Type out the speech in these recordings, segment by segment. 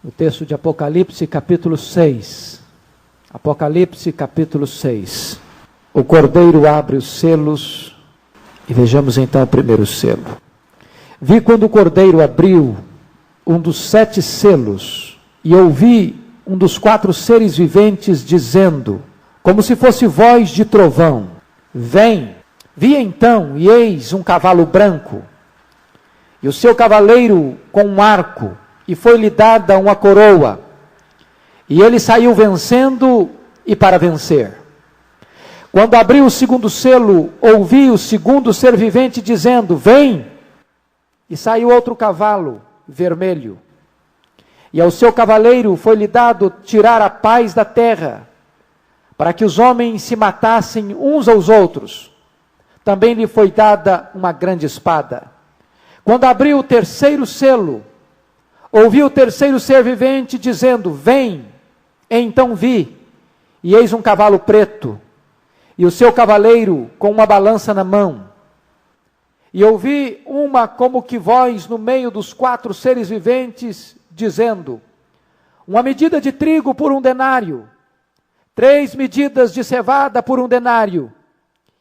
O texto de Apocalipse, capítulo 6. Apocalipse, capítulo 6. O Cordeiro abre os selos e vejamos então o primeiro selo. Vi quando o Cordeiro abriu um dos 7 selos e ouvi um dos 4 seres viventes dizendo, como se fosse voz de trovão, vem. Vi então, e eis um cavalo branco, e o seu cavaleiro com um arco, e foi-lhe dada uma coroa, e ele saiu vencendo e para vencer. Quando abriu o segundo selo, ouvi o segundo ser vivente dizendo, vem, e saiu outro cavalo vermelho, e ao seu cavaleiro foi-lhe dado tirar a paz da terra, para que os homens se matassem uns aos outros. Também lhe foi dada uma grande espada. Quando abriu o terceiro selo, ouvi o terceiro ser vivente dizendo, vem. Então vi, e eis um cavalo preto, e o seu cavaleiro com uma balança na mão. E ouvi uma como que voz no meio dos 4 seres viventes, dizendo, uma medida de trigo por 1 denário, 3 medidas de cevada por 1 denário,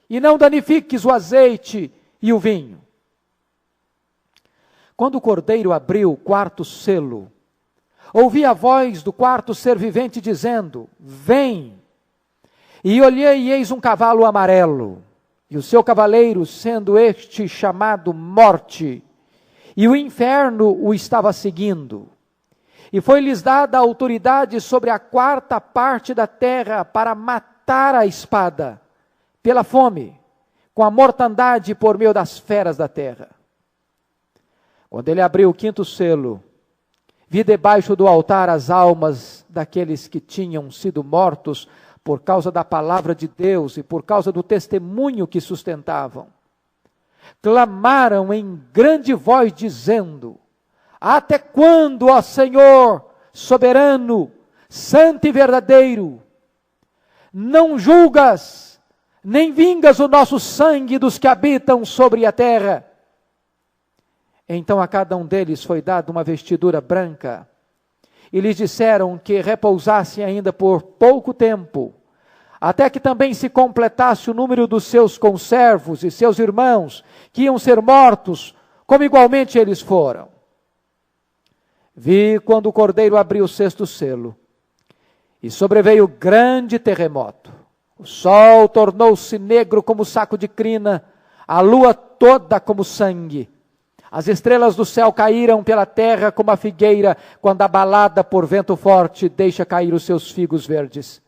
e não danifiques o azeite e o vinho. Quando o Cordeiro abriu o 4º selo, ouvi a voz do 4º ser vivente dizendo, vem. E olhei e eis um cavalo amarelo, e o seu cavaleiro sendo este chamado Morte, e o inferno o estava seguindo. E foi-lhes dada a autoridade sobre a 4ª parte da terra para matar a espada, pela fome, com a mortandade por meio das feras da terra. Quando ele abriu o 5º selo, vi debaixo do altar as almas daqueles que tinham sido mortos por causa da palavra de Deus e por causa do testemunho que sustentavam. Clamaram em grande voz dizendo, até quando, ó Senhor, soberano, santo e verdadeiro, não julgas, nem vingas o nosso sangue dos que habitam sobre a terra? Então a cada um deles foi dada uma vestidura branca, e lhes disseram que repousassem ainda por pouco tempo, até que também se completasse o número dos seus conservos e seus irmãos, que iam ser mortos, como igualmente eles foram. Vi quando o Cordeiro abriu o 6º selo, e sobreveio grande terremoto. O sol tornou-se negro como saco de crina, a lua toda como sangue. As estrelas do céu caíram pela terra como a figueira, quando abalada por vento forte deixa cair os seus figos verdes.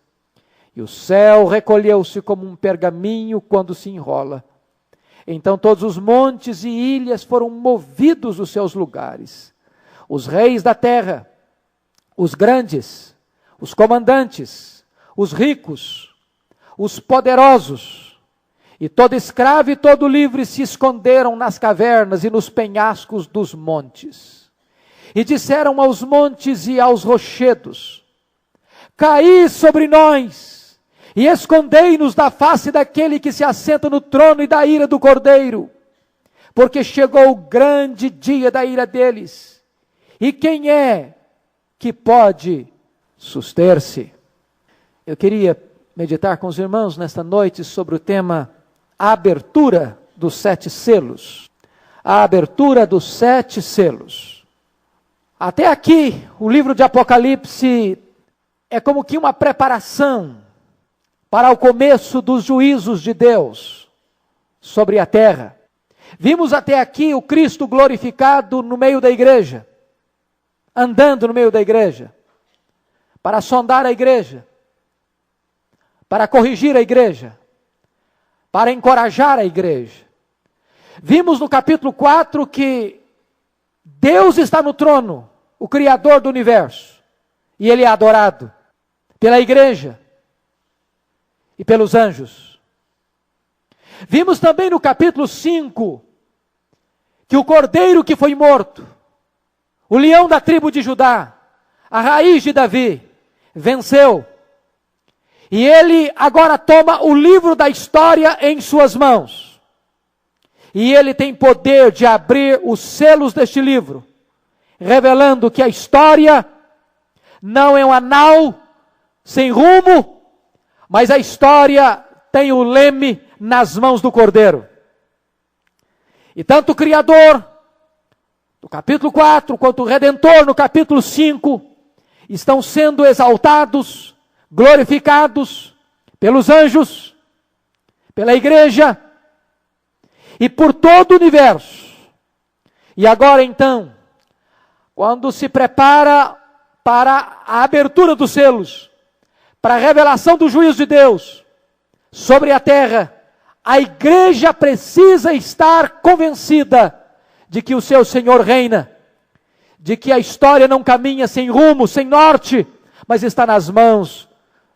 E o céu recolheu-se como um pergaminho quando se enrola. Então todos os montes e ilhas foram movidos dos seus lugares. Os reis da terra, os grandes, os comandantes, os ricos, os poderosos, e todo escravo e todo livre se esconderam nas cavernas e nos penhascos dos montes. E disseram aos montes e aos rochedos, caí sobre nós, e escondei-nos da face daquele que se assenta no trono e da ira do Cordeiro, porque chegou o grande dia da ira deles. E quem é que pode suster-se? Eu queria meditar com os irmãos nesta noite sobre o tema a abertura dos 7 selos. A abertura dos 7 selos. Até aqui, o livro de Apocalipse é como que uma preparação para o começo dos juízos de Deus sobre a terra. Vimos até aqui o Cristo glorificado no meio da igreja, andando no meio da igreja, para sondar a igreja, para corrigir a igreja, para encorajar a igreja. Vimos no capítulo 4 que Deus está no trono, o Criador do universo, e Ele é adorado pela igreja e pelos anjos. Vimos também no capítulo 5 que o Cordeiro que foi morto, o leão da tribo de Judá, a raiz de Davi, venceu. E ele agora toma o livro da história em suas mãos. E ele tem poder de abrir os selos deste livro, revelando que a história não é um anal sem rumo, mas a história tem o leme nas mãos do Cordeiro. E tanto o Criador, no capítulo 4, quanto o Redentor, no capítulo 5, estão sendo exaltados, glorificados pelos anjos, pela igreja e por todo o universo. E agora então, quando se prepara para a abertura dos selos, para a revelação do juízo de Deus sobre a terra, a igreja precisa estar convencida de que o seu Senhor reina, de que a história não caminha sem rumo, sem norte, mas está nas mãos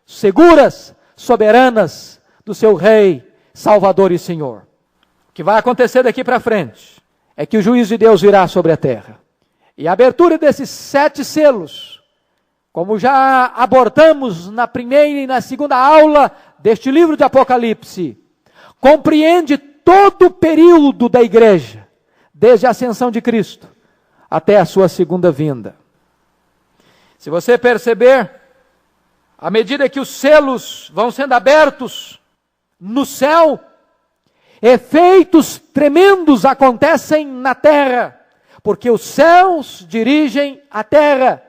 seguras, soberanas do seu Rei, Salvador e Senhor. O que vai acontecer daqui para frente é que o juízo de Deus virá sobre a terra. E a abertura desses 7 selos, como já abordamos na primeira e na segunda aula deste livro de Apocalipse, compreende todo o período da igreja, desde a ascensão de Cristo até a sua segunda vinda. Se você perceber, à medida que os selos vão sendo abertos no céu, efeitos tremendos acontecem na terra, porque os céus dirigem a terra.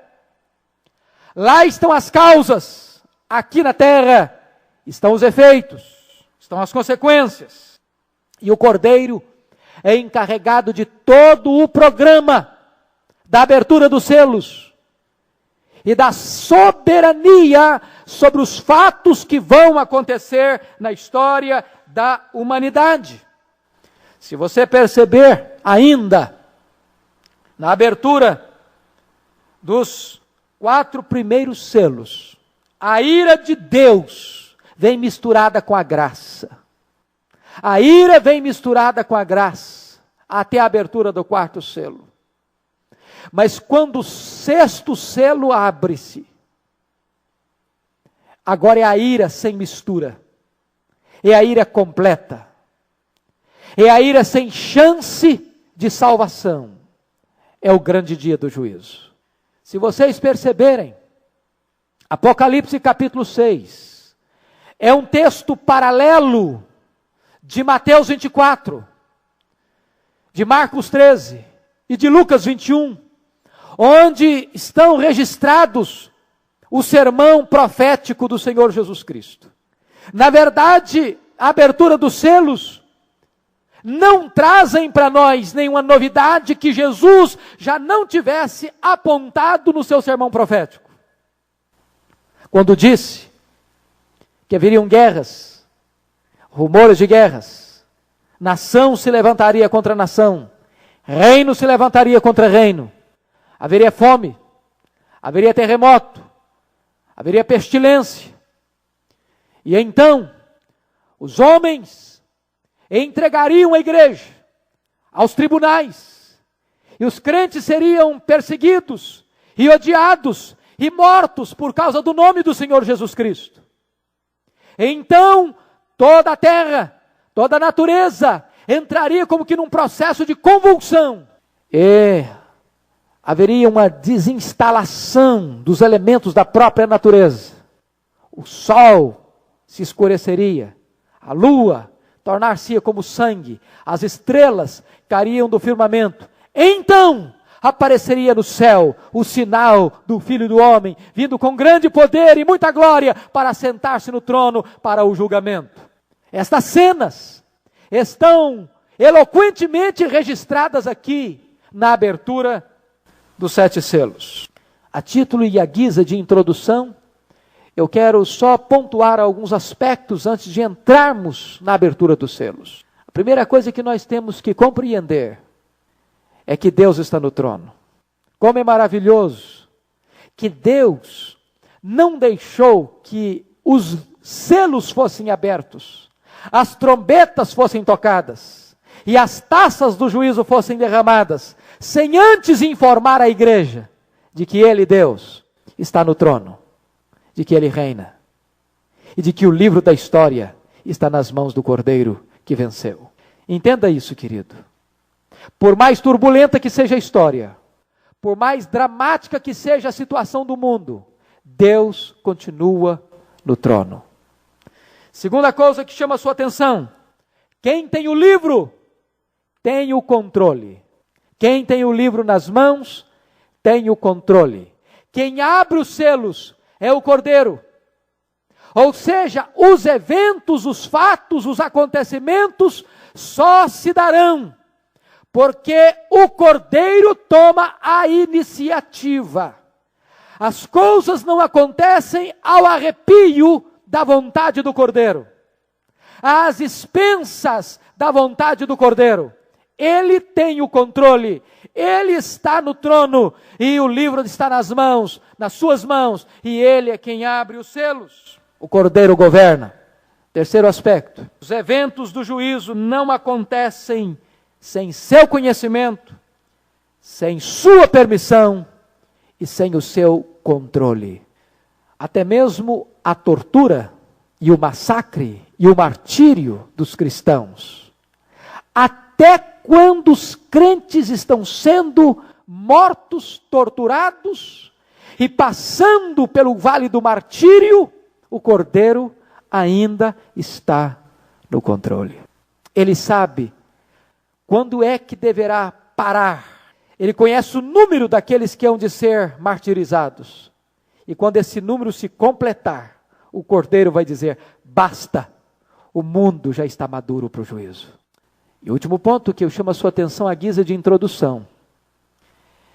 Lá estão as causas, aqui na terra estão os efeitos, estão as consequências. E o Cordeiro é encarregado de todo o programa da abertura dos selos e da soberania sobre os fatos que vão acontecer na história da humanidade. Se você perceber ainda, na abertura dos 4 primeiros selos, a ira de Deus vem misturada com a graça. A ira vem misturada com a graça, até a abertura do 4º selo. Mas quando o 6º selo abre-se, agora é a ira sem mistura. É a ira completa. É a ira sem chance de salvação. É o grande dia do juízo. Se vocês perceberem, Apocalipse capítulo 6, é um texto paralelo de Mateus 24, de Marcos 13 e de Lucas 21, onde estão registrados o sermão profético do Senhor Jesus Cristo. Na verdade, a abertura dos selos não trazem para nós nenhuma novidade que Jesus já não tivesse apontado no seu sermão profético. Quando disse que haveriam guerras, rumores de guerras, nação se levantaria contra nação, reino se levantaria contra reino, haveria fome, haveria terremoto, haveria pestilência. E então, os homens entregariam a igreja aos tribunais, e os crentes seriam perseguidos e odiados e mortos por causa do nome do Senhor Jesus Cristo. Então, toda a terra, toda a natureza entraria como que num processo de convulsão, e haveria uma desinstalação dos elementos da própria natureza. O sol se escureceria, a lua tornar-se como sangue, as estrelas cairiam do firmamento. Então apareceria no céu o sinal do Filho do Homem, vindo com grande poder e muita glória para sentar-se no trono para o julgamento. Estas cenas estão eloquentemente registradas aqui na abertura dos 7 selos. A título e a guisa de introdução, eu quero só pontuar alguns aspectos antes de entrarmos na abertura dos selos. A primeira coisa que nós temos que compreender é que Deus está no trono. Como é maravilhoso que Deus não deixou que os selos fossem abertos, as trombetas fossem tocadas e as taças do juízo fossem derramadas, sem antes informar a igreja de que Ele, Deus, está no trono, de que Ele reina, e de que o livro da história está nas mãos do Cordeiro que venceu. Entenda isso, querido. Por mais turbulenta que seja a história, por mais dramática que seja a situação do mundo, Deus continua no trono. Segunda coisa que chama a sua atenção: quem tem o livro tem o controle. Quem tem o livro nas mãos tem o controle. Quem abre os selos é o Cordeiro. Ou seja, os eventos, os fatos, os acontecimentos só se darão porque o Cordeiro toma a iniciativa. As coisas não acontecem ao arrepio da vontade do Cordeiro, às expensas da vontade do Cordeiro. Ele tem o controle, ele está no trono e o livro está nas suas mãos, e ele é quem abre os selos. O Cordeiro governa. Terceiro aspecto: os eventos do juízo não acontecem sem seu conhecimento, sem sua permissão e sem o seu controle. Até mesmo a tortura e o massacre e o martírio dos cristãos, até quando os crentes estão sendo mortos, torturados e passando pelo vale do martírio, o Cordeiro ainda está no controle. Ele sabe quando é que deverá parar. Ele conhece o número daqueles que hão de ser martirizados. E quando esse número se completar, o Cordeiro vai dizer: basta, o mundo já está maduro para o juízo. E o último ponto que eu chamo a sua atenção à guisa de introdução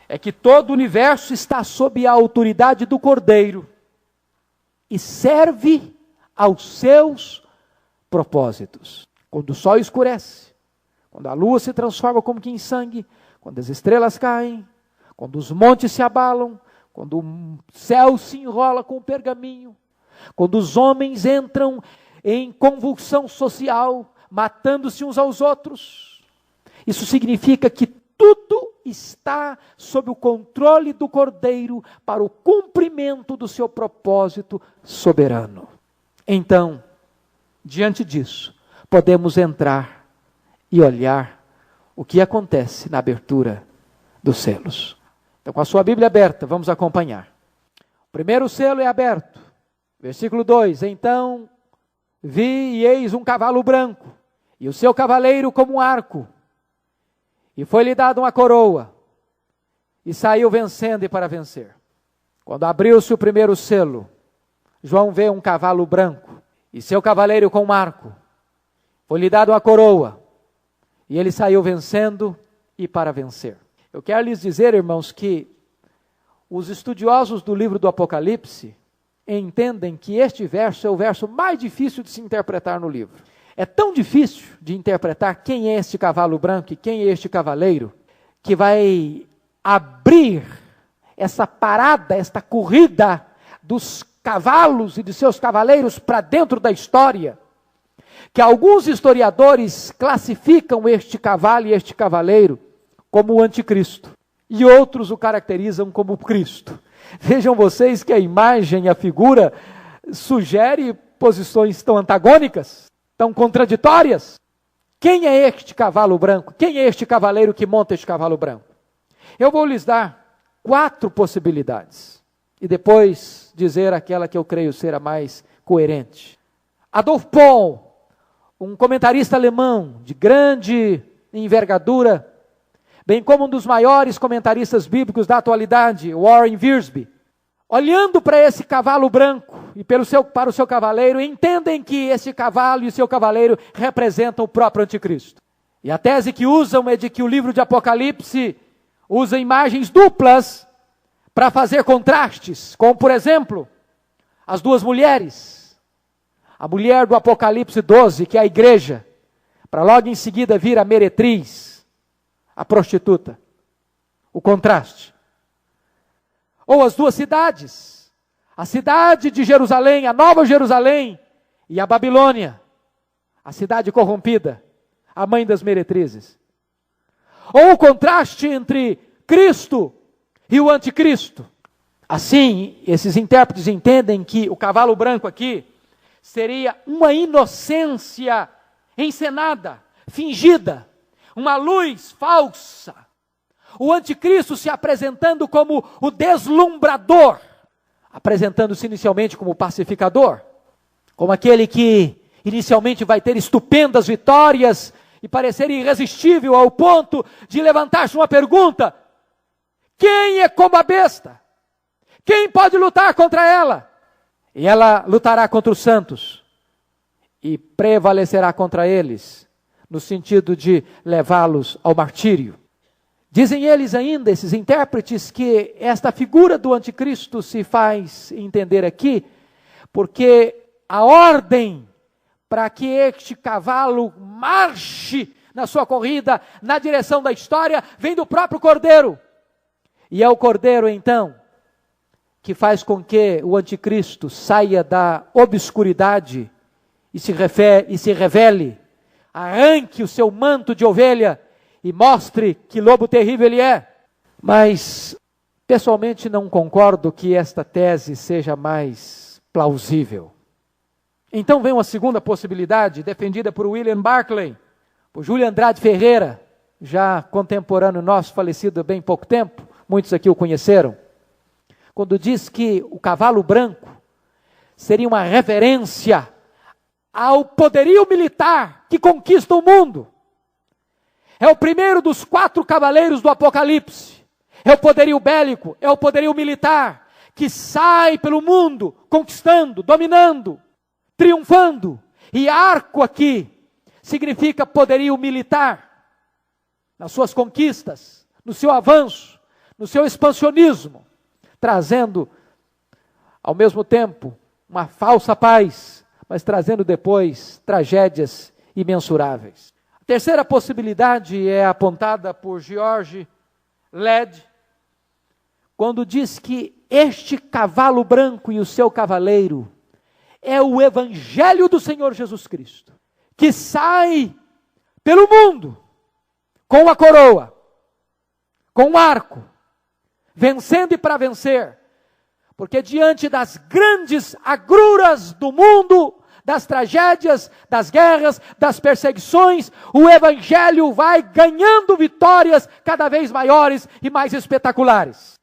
é que todo o universo está sob a autoridade do Cordeiro e serve aos seus propósitos. Quando o sol escurece, quando a lua se transforma como que em sangue, quando as estrelas caem, quando os montes se abalam, quando o céu se enrola com o pergaminho, quando os homens entram em convulsão social, matando-se uns aos outros, isso significa que tudo está sob o controle do Cordeiro para o cumprimento do seu propósito soberano. Então, diante disso, podemos entrar e olhar o que acontece na abertura dos selos. Então, com a sua Bíblia aberta, vamos acompanhar. O primeiro selo é aberto. Versículo 2: Então vi e eis um cavalo branco, e o seu cavaleiro como um arco, e foi-lhe dado uma coroa, e saiu vencendo e para vencer. Quando abriu-se o primeiro selo, João vê um cavalo branco, e seu cavaleiro com um arco. Foi-lhe dado uma coroa, e ele saiu vencendo e para vencer. Eu quero lhes dizer, irmãos, que os estudiosos do livro do Apocalipse entendem que este verso é o verso mais difícil de se interpretar no livro. É tão difícil de interpretar quem é este cavalo branco e quem é este cavaleiro, que vai abrir essa parada, esta corrida dos cavalos e de seus cavaleiros para dentro da história, que alguns historiadores classificam este cavalo e este cavaleiro como o anticristo, e outros o caracterizam como Cristo. Vejam vocês que a imagem, a figura, sugere posições tão antagônicas, tão contraditórias. Quem é este cavalo branco? Quem é este cavaleiro que monta este cavalo branco? Eu vou lhes dar 4 possibilidades, e depois dizer aquela que eu creio ser a mais coerente. Adolf Paul, um comentarista alemão de grande envergadura, bem como um dos maiores comentaristas bíblicos da atualidade, Warren Wiersbe, olhando para esse cavalo branco e para o seu cavaleiro, entendem que esse cavalo e o seu cavaleiro representam o próprio anticristo. E a tese que usam é de que o livro de Apocalipse usa imagens duplas para fazer contrastes, como por exemplo, as duas mulheres. A mulher do Apocalipse 12, que é a igreja, para logo em seguida vir a meretriz, a prostituta. O contraste. Ou as duas cidades, a cidade de Jerusalém, a Nova Jerusalém, e a Babilônia, a cidade corrompida, a mãe das meretrizes. Ou o contraste entre Cristo e o anticristo. Assim, esses intérpretes entendem que o cavalo branco aqui seria uma inocência encenada, fingida, uma luz falsa, O anticristo se apresentando como o deslumbrador, apresentando-se inicialmente como pacificador, como aquele que inicialmente vai ter estupendas vitórias e parecer irresistível ao ponto de levantar-se uma pergunta: quem é como a besta? Quem pode lutar contra ela? E ela lutará contra os santos e prevalecerá contra eles, no sentido de levá-los ao martírio. Dizem eles ainda, esses intérpretes, que esta figura do anticristo se faz entender aqui, porque a ordem para que este cavalo marche na sua corrida, na direção da história, vem do próprio Cordeiro. E é o Cordeiro, então, que faz com que o anticristo saia da obscuridade e se revele, arranque o seu manto de ovelha e mostre que lobo terrível ele é. Mas, pessoalmente, não concordo que esta tese seja mais plausível. Então vem uma segunda possibilidade, defendida por William Barclay, por Júlio Andrade Ferreira, já contemporâneo nosso, falecido há bem pouco tempo, muitos aqui o conheceram, quando diz que o cavalo branco seria uma referência ao poderio militar que conquista o mundo. É o primeiro dos 4 cavaleiros do Apocalipse. É o poderio bélico, é o poderio militar, que sai pelo mundo, conquistando, dominando, triunfando. E arco aqui significa poderio militar, nas suas conquistas, no seu avanço, no seu expansionismo, trazendo, ao mesmo tempo, uma falsa paz, mas trazendo depois tragédias imensuráveis. A terceira possibilidade é apontada por George Led, quando diz que este cavalo branco e o seu cavaleiro é o Evangelho do Senhor Jesus Cristo, que sai pelo mundo com a coroa, com o arco, vencendo e para vencer, porque diante das grandes agruras do mundo, das tragédias, das guerras, das perseguições, o Evangelho vai ganhando vitórias cada vez maiores e mais espetaculares.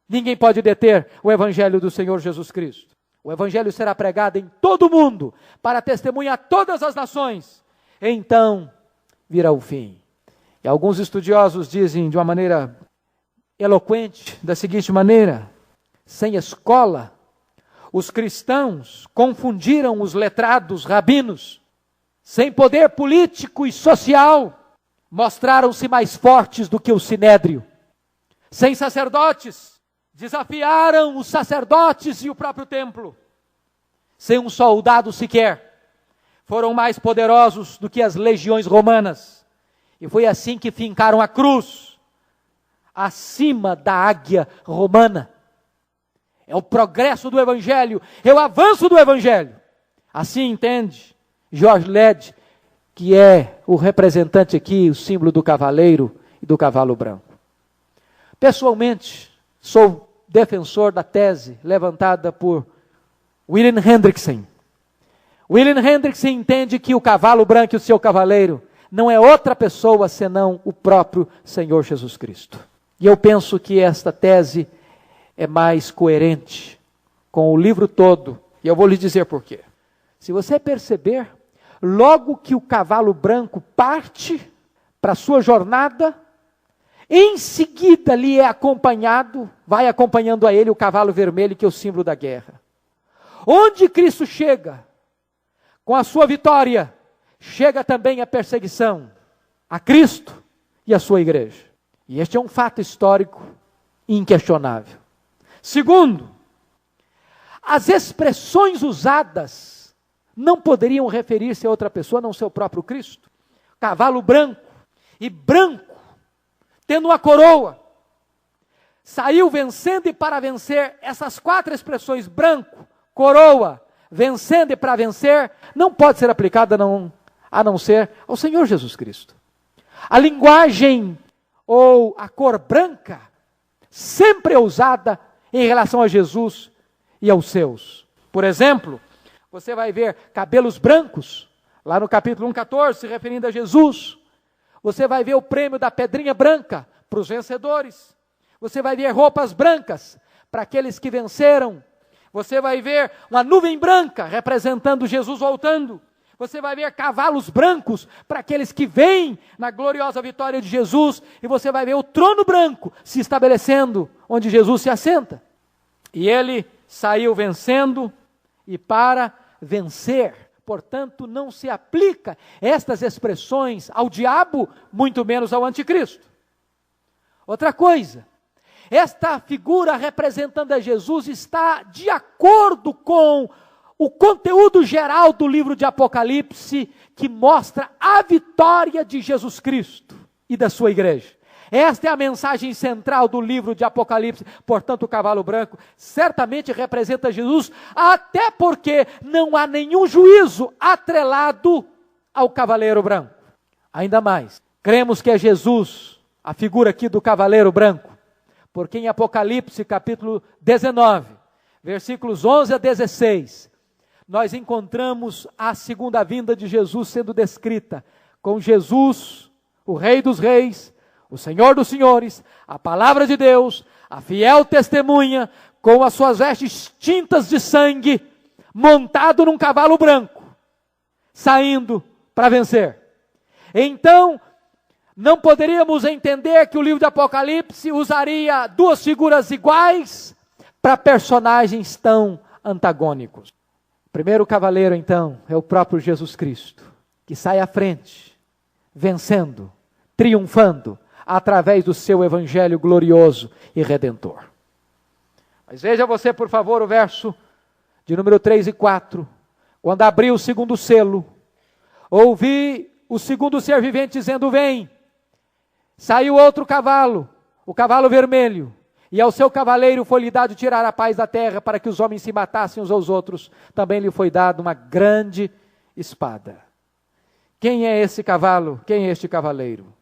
Ninguém pode deter o Evangelho do Senhor Jesus Cristo. O Evangelho será pregado em todo o mundo, para testemunhar todas as nações. Então virá o fim. E alguns estudiosos dizem de uma maneira eloquente, da seguinte maneira: sem escola, os cristãos confundiram os letrados rabinos. Sem poder político e social, mostraram-se mais fortes do que o sinédrio. Sem sacerdotes, desafiaram os sacerdotes e o próprio templo. Sem um soldado sequer, foram mais poderosos do que as legiões romanas. E foi assim que fincaram a cruz, acima da águia romana. É o progresso do Evangelho, é o avanço do Evangelho. Assim entende George Led, que é o representante aqui, o símbolo do cavaleiro e do cavalo branco. Pessoalmente, sou defensor da tese levantada por William Hendrickson. William Hendrickson entende que o cavalo branco e o seu cavaleiro não é outra pessoa senão o próprio Senhor Jesus Cristo. E eu penso que esta tese é mais coerente com o livro todo, e eu vou lhe dizer por quê. Se você perceber, logo que o cavalo branco parte para a sua jornada, em seguida lhe é acompanhado, vai acompanhando a ele o cavalo vermelho, que é o símbolo da guerra. Onde Cristo chega, com a sua vitória, chega também a perseguição a Cristo e a sua igreja. E este é um fato histórico inquestionável. Segundo, as expressões usadas não poderiam referir-se a outra pessoa, a não ser o próprio Cristo. Cavalo branco e branco, tendo uma coroa, saiu vencendo e para vencer. Essas 4 expressões, branco, coroa, vencendo e para vencer, não pode ser aplicada a não ser ao Senhor Jesus Cristo. A linguagem ou a cor branca sempre é usada em relação a Jesus e aos seus. Por exemplo, você vai ver cabelos brancos, lá no capítulo 1:14, se referindo a Jesus. Você vai ver o prêmio da pedrinha branca, para os vencedores. Você vai ver roupas brancas para aqueles que venceram. Você vai ver uma nuvem branca representando Jesus voltando. Você vai ver cavalos brancos para aqueles que vêm na gloriosa vitória de Jesus. E você vai ver o trono branco se estabelecendo onde Jesus se assenta. E ele saiu vencendo e para vencer. Portanto, não se aplica estas expressões ao diabo, muito menos ao anticristo. Outra coisa, esta figura representando a Jesus está de acordo com o conteúdo geral do livro de Apocalipse, que mostra a vitória de Jesus Cristo e da sua igreja. Esta é a mensagem central do livro de Apocalipse. Portanto, o cavalo branco certamente representa Jesus, até porque não há nenhum juízo atrelado ao cavaleiro branco. Ainda mais, cremos que é Jesus, a figura aqui do cavaleiro branco, porque em Apocalipse capítulo 19, versículos 11 a 16, nós encontramos a segunda vinda de Jesus sendo descrita com Jesus, o Rei dos Reis, o Senhor dos Senhores, a palavra de Deus, a fiel testemunha, com as suas vestes tintas de sangue, montado num cavalo branco, saindo para vencer. Então, não poderíamos entender que o livro de Apocalipse usaria duas figuras iguais para personagens tão antagônicos. O primeiro cavaleiro, então, é o próprio Jesus Cristo, que sai à frente, vencendo, triunfando, através do seu evangelho glorioso e redentor. Mas veja você, por favor, o verso de número 3 e 4. Quando abriu o segundo selo, ouvi o segundo ser vivente dizendo: vem. Saiu outro cavalo, o cavalo vermelho, e ao seu cavaleiro foi-lhe dado tirar a paz da terra, para que os homens se matassem uns aos outros. Também lhe foi dado uma grande espada. Quem é esse cavalo? Quem é este cavaleiro?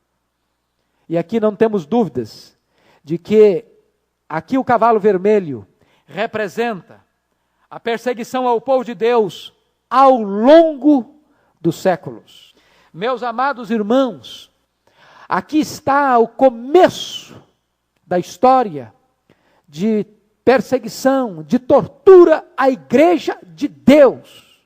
E aqui não temos dúvidas de que aqui o cavalo vermelho representa a perseguição ao povo de Deus ao longo dos séculos. Meus amados irmãos, aqui está o começo da história de perseguição, de tortura à igreja de Deus.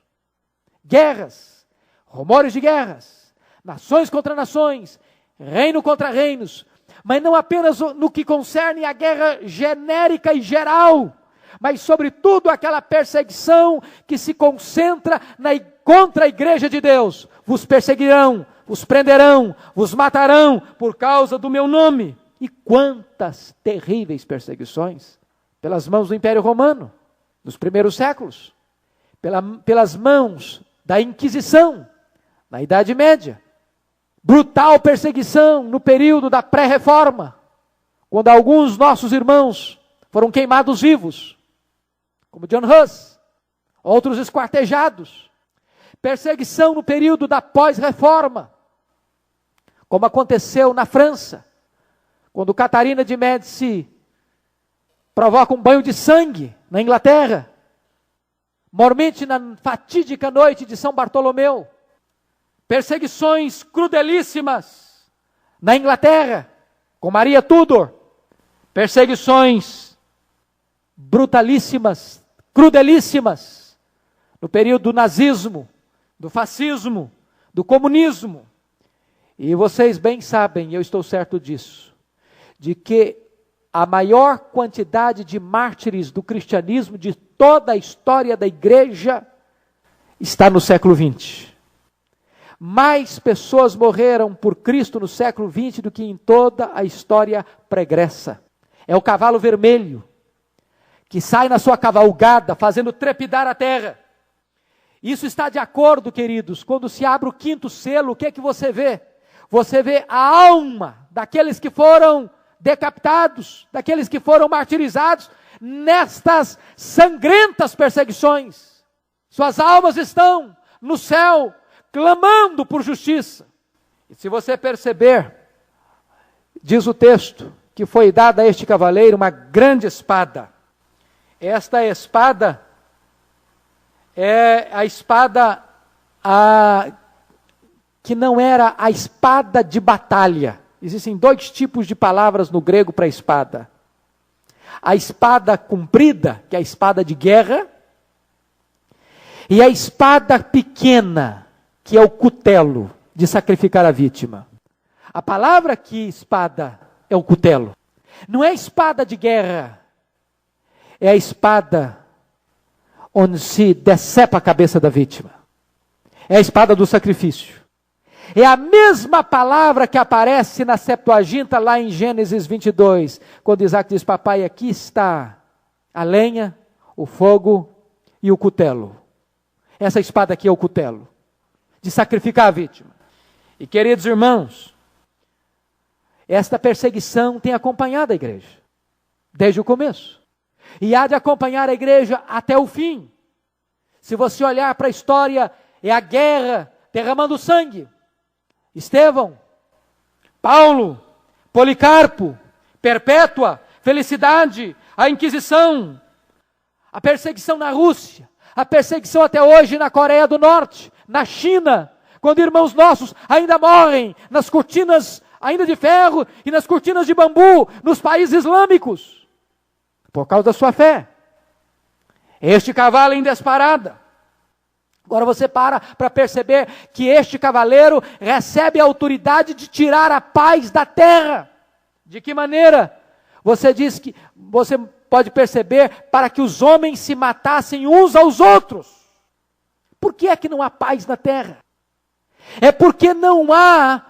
Guerras, rumores de guerras, nações contra nações, reino contra reinos, mas não apenas no que concerne a guerra genérica e geral, mas sobretudo aquela perseguição que se concentra contra a igreja de Deus. Vos perseguirão, vos prenderão, vos matarão por causa do meu nome. E quantas terríveis perseguições pelas mãos do Império Romano, nos primeiros séculos, pelas mãos da Inquisição, na Idade Média. Brutal perseguição no período da pré-reforma, quando alguns nossos irmãos foram queimados vivos, como John Hus, outros esquartejados. Perseguição no período da pós-reforma, como aconteceu na França, quando Catarina de Médici provoca um banho de sangue na Inglaterra, mormente na fatídica noite de São Bartolomeu. Perseguições crudelíssimas na Inglaterra, com Maria Tudor. Perseguições brutalíssimas, crudelíssimas, no período do nazismo, do fascismo, do comunismo. E vocês bem sabem, eu estou certo disso, de que a maior quantidade de mártires do cristianismo, de toda a história da igreja, está no século XX. Mais pessoas morreram por Cristo no século XX do que em toda a história pregressa. É o cavalo vermelho, que sai na sua cavalgada, fazendo trepidar a terra. Isso está de acordo, queridos, quando se abre o quinto selo, o que é que você vê? Você vê a alma daqueles que foram decapitados, daqueles que foram martirizados, nestas sangrentas perseguições. Suas almas estão no céu, clamando por justiça. E se você perceber, diz o texto, que foi dada a este cavaleiro uma grande espada. Esta espada é a espada que não era a espada de batalha. Existem dois tipos de palavras no grego para espada. A espada comprida, que é a espada de guerra, e a espada pequena, que é o cutelo de sacrificar a vítima. A palavra que espada é o cutelo. Não é espada de guerra, é a espada onde se decepa a cabeça da vítima. É a espada do sacrifício. É a mesma palavra que aparece na Septuaginta lá em Gênesis 22, quando Isaac diz: papai, aqui está a lenha, o fogo e o cutelo. Essa espada aqui é o cutelo, de sacrificar a vítima. E queridos irmãos, esta perseguição tem acompanhado a igreja, desde o começo. E há de acompanhar a igreja até o fim. Se você olhar para a história, é a guerra derramando sangue. Estevão, Paulo, Policarpo, Perpétua, Felicidade, a Inquisição, a perseguição na Rússia, a perseguição até hoje na Coreia do Norte, na China, quando irmãos nossos ainda morrem nas cortinas ainda de ferro e nas cortinas de bambu, nos países islâmicos, por causa da sua fé. Este cavalo em disparada. Agora você para perceber que este cavaleiro recebe a autoridade de tirar a paz da terra. De que maneira? Você pode perceber, para que os homens se matassem uns aos outros. Por que é que não há paz na terra? É porque não há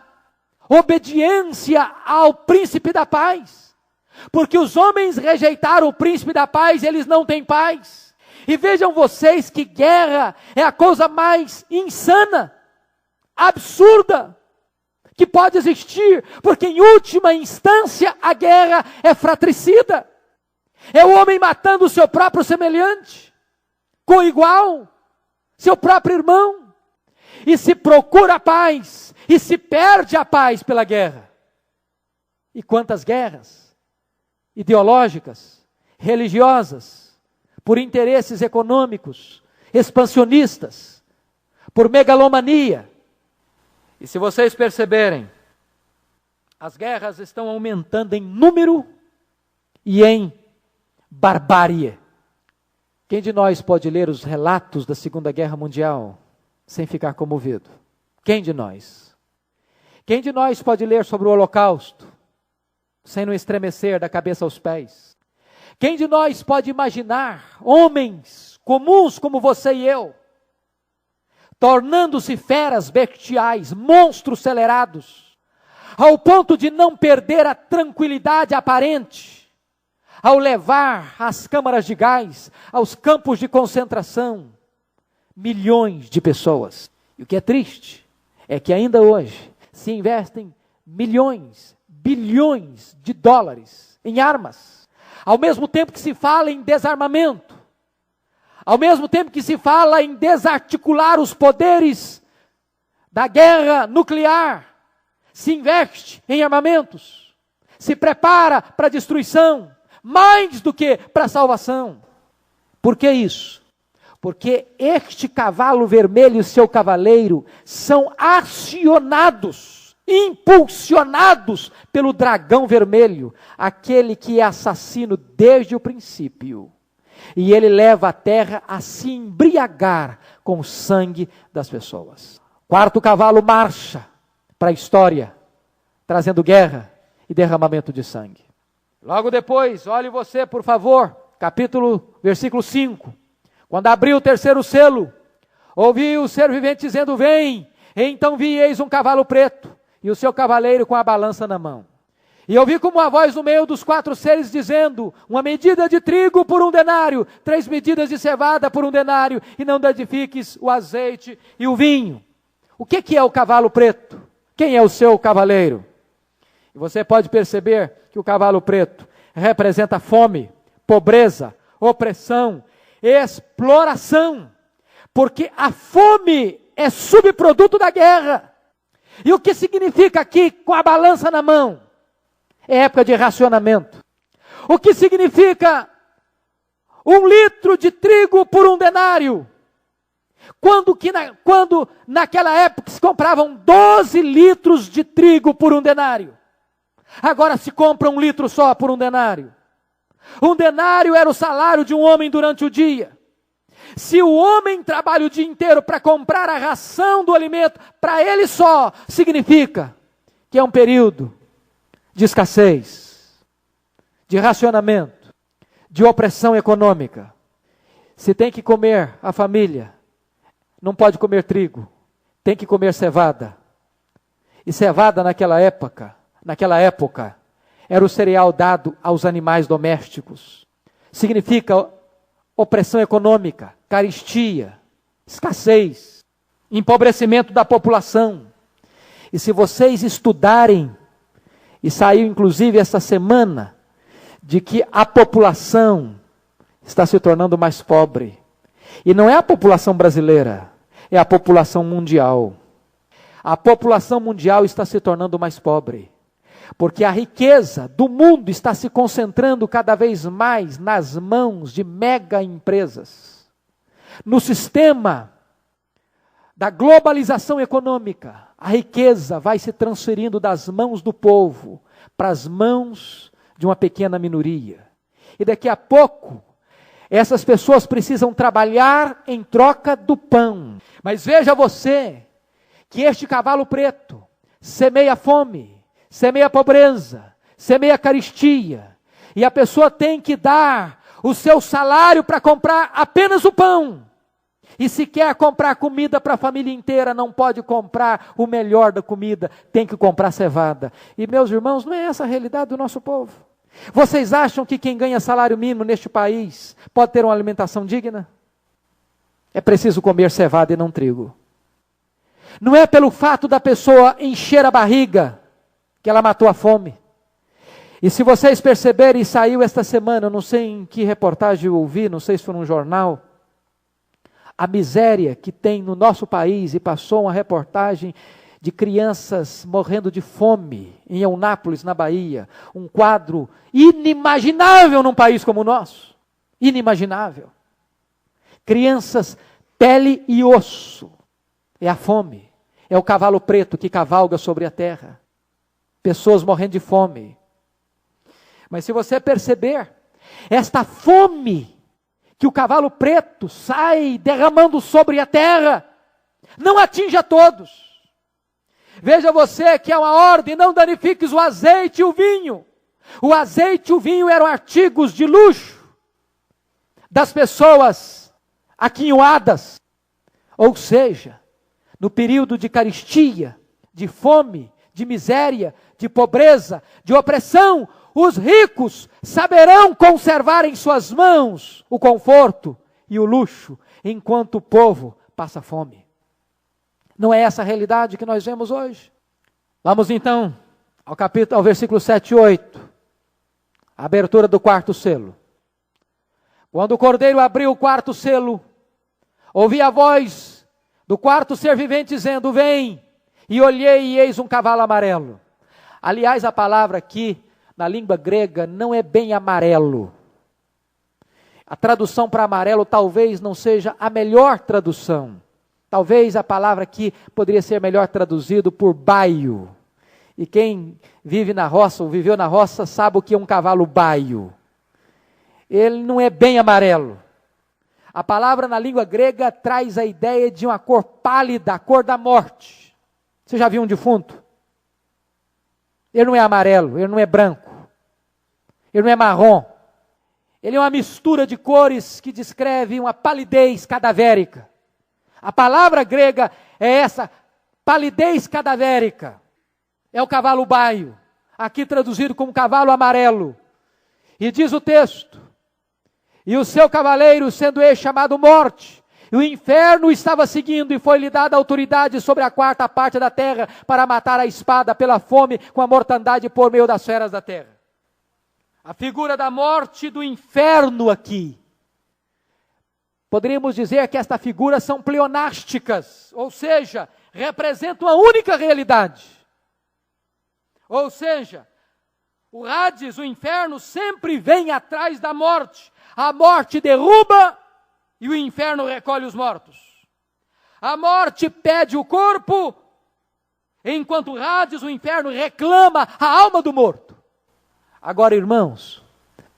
obediência ao príncipe da paz. Porque os homens rejeitaram o príncipe da paz, eles não têm paz. E vejam vocês que guerra é a coisa mais insana, absurda, que pode existir, porque em última instância a guerra é fratricida. É o homem matando o seu próprio semelhante, coigual, seu próprio irmão. E se procura a paz, e se perde a paz pela guerra. E quantas guerras ideológicas, religiosas, por interesses econômicos, expansionistas, por megalomania. E se vocês perceberem, as guerras estão aumentando em número e em barbárie. Quem de nós pode ler os relatos da Segunda Guerra Mundial sem ficar comovido? Quem de nós? Quem de nós pode ler sobre o Holocausto sem não estremecer da cabeça aos pés? Quem de nós pode imaginar homens comuns como você e eu, tornando-se feras bestiais, monstros acelerados, ao ponto de não perder a tranquilidade aparente, ao levar às câmaras de gás, aos campos de concentração, milhões de pessoas? E o que é triste é que ainda hoje se investem milhões, bilhões de dólares em armas, ao mesmo tempo que se fala em desarmamento, ao mesmo tempo que se fala em desarticular os poderes da guerra nuclear, se investe em armamentos, se prepara para a destruição, mais do que para a salvação. Por que isso? Porque este cavalo vermelho e seu cavaleiro são acionados, impulsionados pelo dragão vermelho, aquele que é assassino desde o princípio. E ele leva a terra a se embriagar com o sangue das pessoas. Quarto cavalo marcha para a história, trazendo guerra e derramamento de sangue. Logo depois, olhe você, por favor, versículo 5. Quando abriu o terceiro selo, ouvi o ser vivente dizendo: vem. E então vi, eis um cavalo preto, e o seu cavaleiro com a balança na mão. E ouvi como uma voz no meio dos 4 seres dizendo: uma medida de trigo por 1 denário, 3 medidas de cevada por 1 denário, e não danifiques o azeite e o vinho. O que é o cavalo preto? Quem é o seu cavaleiro? E você pode perceber que o cavalo preto representa fome, pobreza, opressão, exploração, porque a fome é subproduto da guerra. E o que significa aqui com a balança na mão? É época de racionamento. O que significa 1 litro de trigo por 1 denário? Quando naquela época se compravam 12 litros de trigo por 1 denário. Agora se compra 1 litro só por 1 denário. 1 denário era o salário de um homem durante o dia. Se o homem trabalha o dia inteiro para comprar a ração do alimento, para ele só, significa que é um período de escassez, de racionamento, de opressão econômica. Se tem que comer a família, não pode comer trigo, tem que comer cevada. E cevada naquela época, era o cereal dado aos animais domésticos. Significa opressão econômica, carestia, escassez, empobrecimento da população. E se vocês estudarem, e saiu inclusive essa semana, de que a população está se tornando mais pobre. E não é a população brasileira, é a população mundial. A população mundial está se tornando mais pobre. Porque a riqueza do mundo está se concentrando cada vez mais nas mãos de mega empresas. No sistema da globalização econômica, a riqueza vai se transferindo das mãos do povo para as mãos de uma pequena minoria. E daqui a pouco, essas pessoas precisam trabalhar em troca do pão. Mas veja você, que este cavalo preto semeia fome, semeia pobreza, semeia carestia. E a pessoa tem que dar o seu salário para comprar apenas o pão. E se quer comprar comida para a família inteira, não pode comprar o melhor da comida, tem que comprar cevada. E meus irmãos, não é essa a realidade do nosso povo. Vocês acham que quem ganha salário mínimo neste país pode ter uma alimentação digna? É preciso comer cevada e não trigo. Não é pelo fato da pessoa encher a barriga que ela matou a fome. E se vocês perceberem, saiu esta semana, eu não sei em que reportagem eu ouvi, não sei se foi num jornal, a miséria que tem no nosso país, e passou uma reportagem de crianças morrendo de fome em Eunápolis, na Bahia. Um quadro inimaginável num país como o nosso. Inimaginável. Crianças, pele e osso. É a fome. É o cavalo preto que cavalga sobre a terra. Pessoas morrendo de fome. Mas se você perceber, esta fome que o cavalo preto sai derramando sobre a terra, não atinge a todos. Veja você que é uma ordem, não danifiques o azeite e o vinho. O azeite e o vinho eram artigos de luxo das pessoas aquinhoadas. Ou seja, no período de carestia, de fome, de miséria, de pobreza, de opressão, os ricos saberão conservar em suas mãos o conforto e o luxo, enquanto o povo passa fome. Não é essa a realidade que nós vemos hoje? Vamos então ao versículo 7 e 8. A abertura do 4º selo. Quando o cordeiro abriu o 4º selo, ouvi a voz do 4º ser vivente dizendo: vem, e olhei e eis um cavalo amarelo. Aliás, a palavra aqui, na língua grega, não é bem amarelo. A tradução para amarelo talvez não seja a melhor tradução. Talvez a palavra aqui poderia ser melhor traduzido por baio. E quem vive na roça, ou viveu na roça, sabe o que é um cavalo baio. Ele não é bem amarelo. A palavra na língua grega traz a ideia de uma cor pálida, a cor da morte. Você já viu um defunto? Ele não é amarelo, ele não é branco, ele não é marrom. Ele é uma mistura de cores que descreve uma palidez cadavérica. A palavra grega é essa, palidez cadavérica. É o cavalo baio, aqui traduzido como cavalo amarelo. E diz o texto: e o seu cavaleiro, sendo ele chamado Morte, e o inferno estava seguindo, e foi-lhe dada autoridade sobre a 4ª parte da terra, para matar a espada pela fome, com a mortandade por meio das feras da terra. A figura da morte e do inferno aqui. Poderíamos dizer que estas figuras são pleonásticas, ou seja, representam a única realidade. Ou seja, o Hades, o inferno, sempre vem atrás da morte. A morte derruba e o inferno recolhe os mortos. A morte pede o corpo enquanto Hades, o inferno, reclama a alma do morto. Agora, irmãos,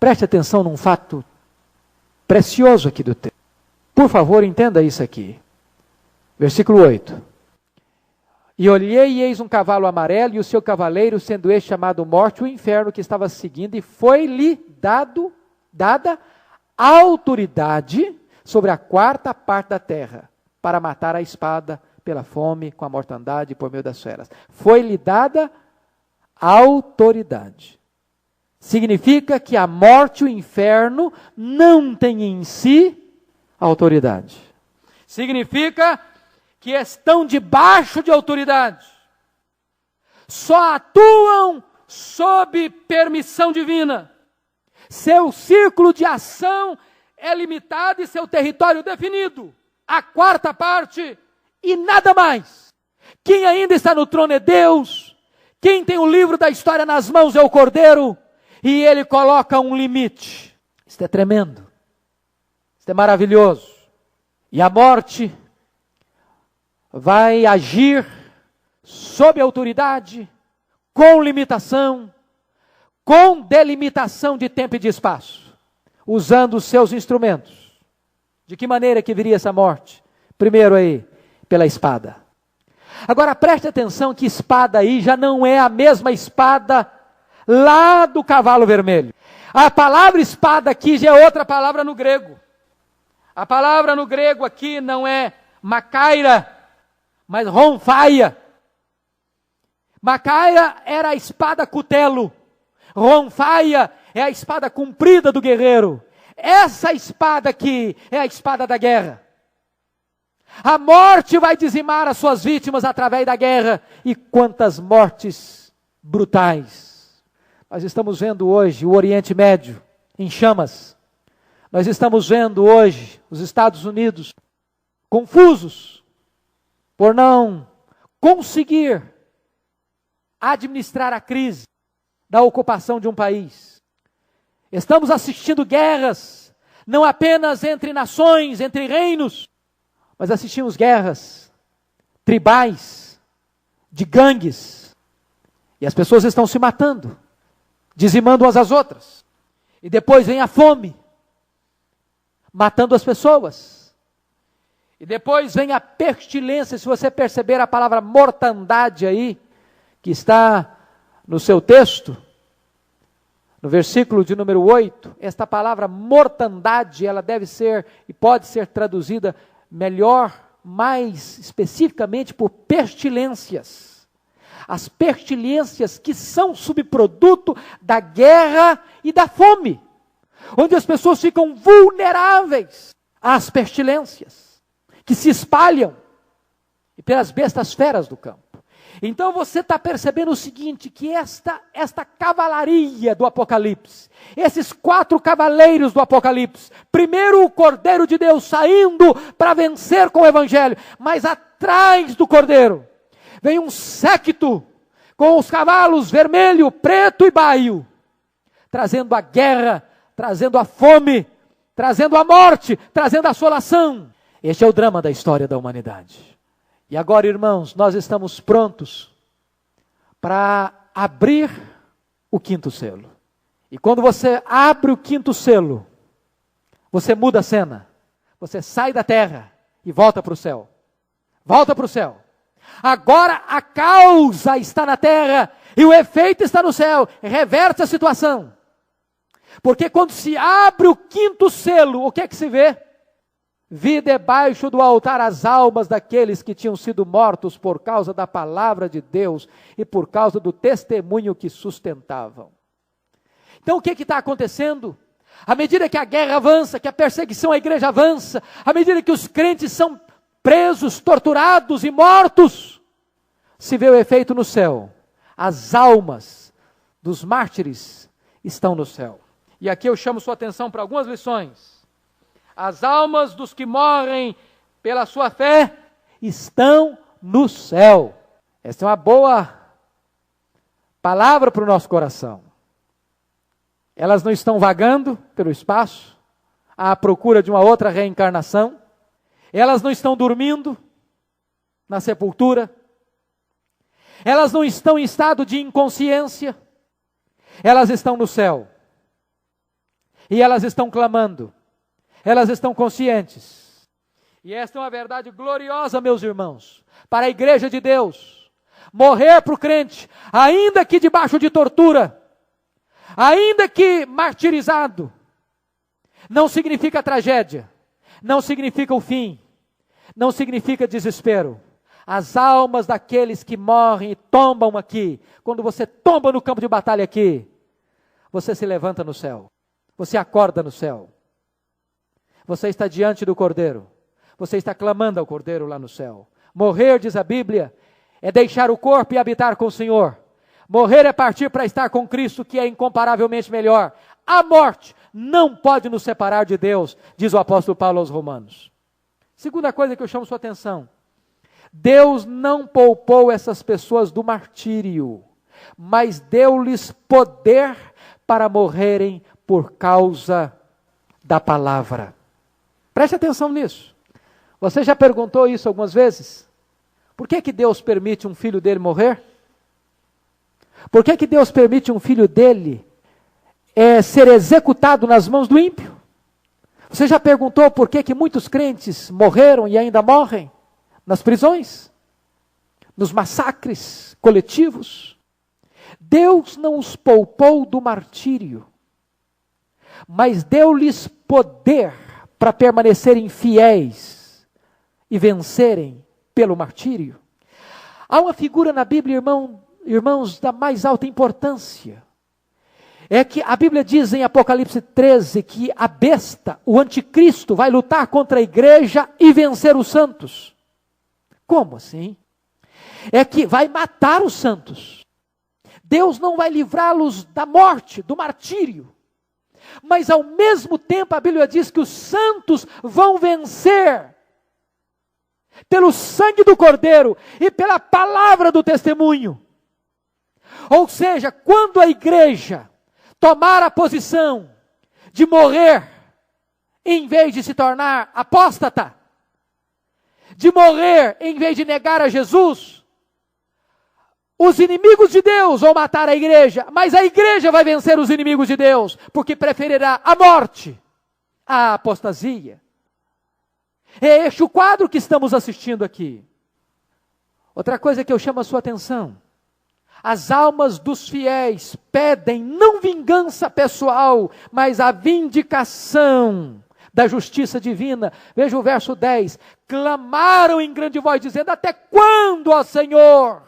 preste atenção num fato precioso aqui do texto. Por favor, entenda isso aqui. Versículo 8. E olhei e eis um cavalo amarelo e o seu cavaleiro, sendo este chamado Morte, o inferno que estava seguindo, e foi-lhe dada autoridade sobre a quarta parte da terra, para matar a espada, pela fome, com a mortandade e por meio das feras. Foi-lhe dada autoridade. Significa que a morte e o inferno não têm em si autoridade. Significa que estão debaixo de autoridade. Só atuam sob permissão divina. Seu círculo de ação é limitado e seu território definido. A quarta parte e nada mais. Quem ainda está no trono é Deus. Quem tem o livro da história nas mãos é o Cordeiro. E ele coloca um limite. Isso é tremendo. Isso é maravilhoso. E a morte vai agir sob autoridade, com limitação, com delimitação de tempo e de espaço, usando os seus instrumentos. De que maneira que viria essa morte? Primeiro aí, pela espada. Agora preste atenção que espada aí já não é a mesma espada lá do cavalo vermelho. A palavra espada aqui já é outra palavra no grego. A palavra no grego aqui não é macaira, mas ronfaia. Macaira era a espada cutelo. Ronfaia é a espada comprida do guerreiro. Essa espada aqui é a espada da guerra. A morte vai dizimar as suas vítimas através da guerra. E quantas mortes brutais. Nós estamos vendo hoje o Oriente Médio em chamas. Nós estamos vendo hoje os Estados Unidos confusos por não conseguir administrar a crise da ocupação de um país. Estamos assistindo guerras, não apenas entre nações, entre reinos, mas assistimos guerras tribais, de gangues. E as pessoas estão se matando, dizimando umas às outras. E depois vem a fome, matando as pessoas. E depois vem a pestilência. Se você perceber a palavra mortandade aí, que está no seu texto, no versículo de número 8, esta palavra mortandade, ela deve ser e pode ser traduzida melhor, mais especificamente por pestilências. As pestilências que são subproduto da guerra e da fome, onde as pessoas ficam vulneráveis às pestilências que se espalham e pelas bestas feras do campo. Então você está percebendo o seguinte, que esta cavalaria do Apocalipse, esses 4 cavaleiros do Apocalipse, primeiro o Cordeiro de Deus saindo para vencer com o Evangelho, mas atrás do Cordeiro vem um séquito com os cavalos vermelho, preto e baio, trazendo a guerra, trazendo a fome, trazendo a morte, trazendo a assolação. Este é o drama da história da humanidade. E agora, irmãos, nós estamos prontos para abrir o 5º selo. E quando você abre o 5º selo, você muda a cena. Você sai da terra e volta para o céu. Volta para o céu. Agora a causa está na terra e o efeito está no céu. Reverte a situação. Porque quando se abre o 5º selo, o que é que se vê? Vi debaixo do altar as almas daqueles que tinham sido mortos por causa da palavra de Deus e por causa do testemunho que sustentavam. Então o que está acontecendo? À medida que a guerra avança, que a perseguição à igreja avança, à medida que os crentes são presos, torturados e mortos, se vê o efeito no céu. As almas dos mártires estão no céu. E aqui eu chamo sua atenção para algumas lições. As almas dos que morrem pela sua fé estão no céu. Essa é uma boa palavra para o nosso coração. Elas não estão vagando pelo espaço, à procura de uma outra reencarnação. Elas não estão dormindo na sepultura. Elas não estão em estado de inconsciência, elas estão no céu. E elas estão clamando, elas estão conscientes. E esta é uma verdade gloriosa, meus irmãos, para a igreja de Deus. Morrer para o crente, ainda que debaixo de tortura, ainda que martirizado, não significa tragédia, não significa o fim, não significa desespero. As almas daqueles que morrem e tombam aqui, quando você tomba no campo de batalha aqui, você se levanta no céu, você acorda no céu, você está diante do Cordeiro, você está clamando ao Cordeiro lá no céu. Morrer, diz a Bíblia, é deixar o corpo e habitar com o Senhor. Morrer é partir para estar com Cristo, que é incomparavelmente melhor. A morte não pode nos separar de Deus, diz o apóstolo Paulo aos Romanos. Segunda coisa que eu chamo sua atenção: Deus não poupou essas pessoas do martírio, mas deu-lhes poder para morrerem por causa da palavra. Preste atenção nisso. Você já perguntou isso algumas vezes? Por que Deus permite um filho dele morrer? Por que Deus permite um filho dele ser executado nas mãos do ímpio? Você já perguntou por que muitos crentes morreram e ainda morrem? Nas prisões? Nos massacres coletivos? Deus não os poupou do martírio, mas deu-lhes poder para permanecerem fiéis e vencerem pelo martírio. Há uma figura na Bíblia, irmãos, da mais alta importância. É que a Bíblia diz em Apocalipse 13 que a besta, o anticristo, vai lutar contra a igreja e vencer os santos. Como assim? É que vai matar os santos. Deus não vai livrá-los da morte, do martírio. Mas ao mesmo tempo a Bíblia diz que os santos vão vencer pelo sangue do Cordeiro e pela palavra do testemunho. Ou seja, quando a igreja tomar a posição de morrer, em vez de se tornar apóstata, de morrer em vez de negar a Jesus, os inimigos de Deus vão matar a igreja, mas a igreja vai vencer os inimigos de Deus, porque preferirá a morte à apostasia. É este o quadro que estamos assistindo aqui. Outra coisa que eu chamo a sua atenção: as almas dos fiéis pedem não vingança pessoal, mas a vindicação da justiça divina. Veja o verso 10. Clamaram em grande voz, dizendo: até quando, ó Senhor?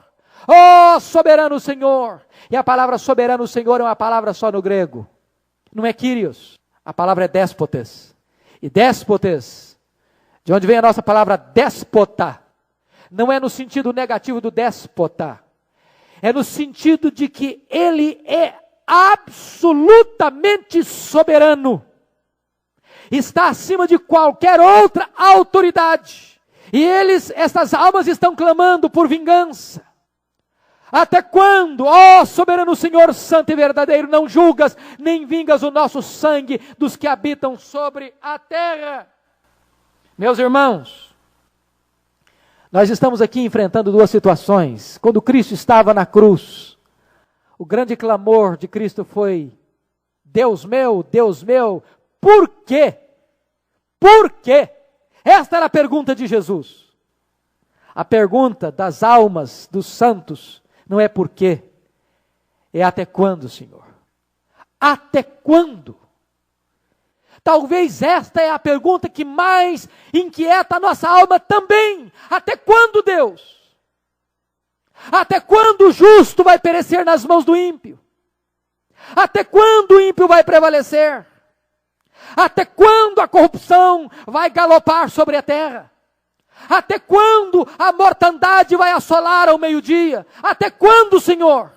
Ó soberano Senhor. E a palavra soberano Senhor é uma palavra só no grego. Não é Kyrios. A palavra é déspotes. E déspotes, de onde vem a nossa palavra déspota, não é no sentido negativo do déspota. É no sentido de que ele é absolutamente soberano. Está acima de qualquer outra autoridade. E essas almas estão clamando por vingança. Até quando, ó soberano Senhor santo e verdadeiro, não julgas nem vingas o nosso sangue dos que habitam sobre a terra? Meus irmãos, nós estamos aqui enfrentando duas situações. Quando Cristo estava na cruz, o grande clamor de Cristo foi: Deus meu, por quê? Por quê? Esta era a pergunta de Jesus. A pergunta das almas dos santos não é por quê, é até quando, Senhor? Até quando? Talvez esta é a pergunta que mais inquieta a nossa alma também. Até quando, Deus? Até quando o justo vai perecer nas mãos do ímpio? Até quando o ímpio vai prevalecer? Até quando a corrupção vai galopar sobre a terra? Até quando a mortandade vai assolar ao meio-dia? Até quando, Senhor,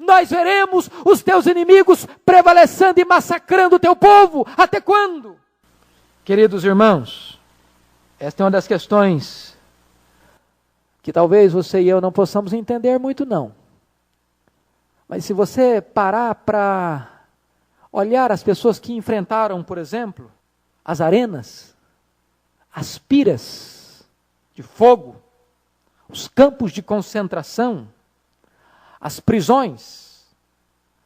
nós veremos os teus inimigos prevalecendo e massacrando o teu povo? Até quando? Queridos irmãos, esta é uma das questões que talvez você e eu não possamos entender muito, não. Mas se você parar para olhar as pessoas que enfrentaram, por exemplo, as arenas, as piras de fogo, os campos de concentração, as prisões,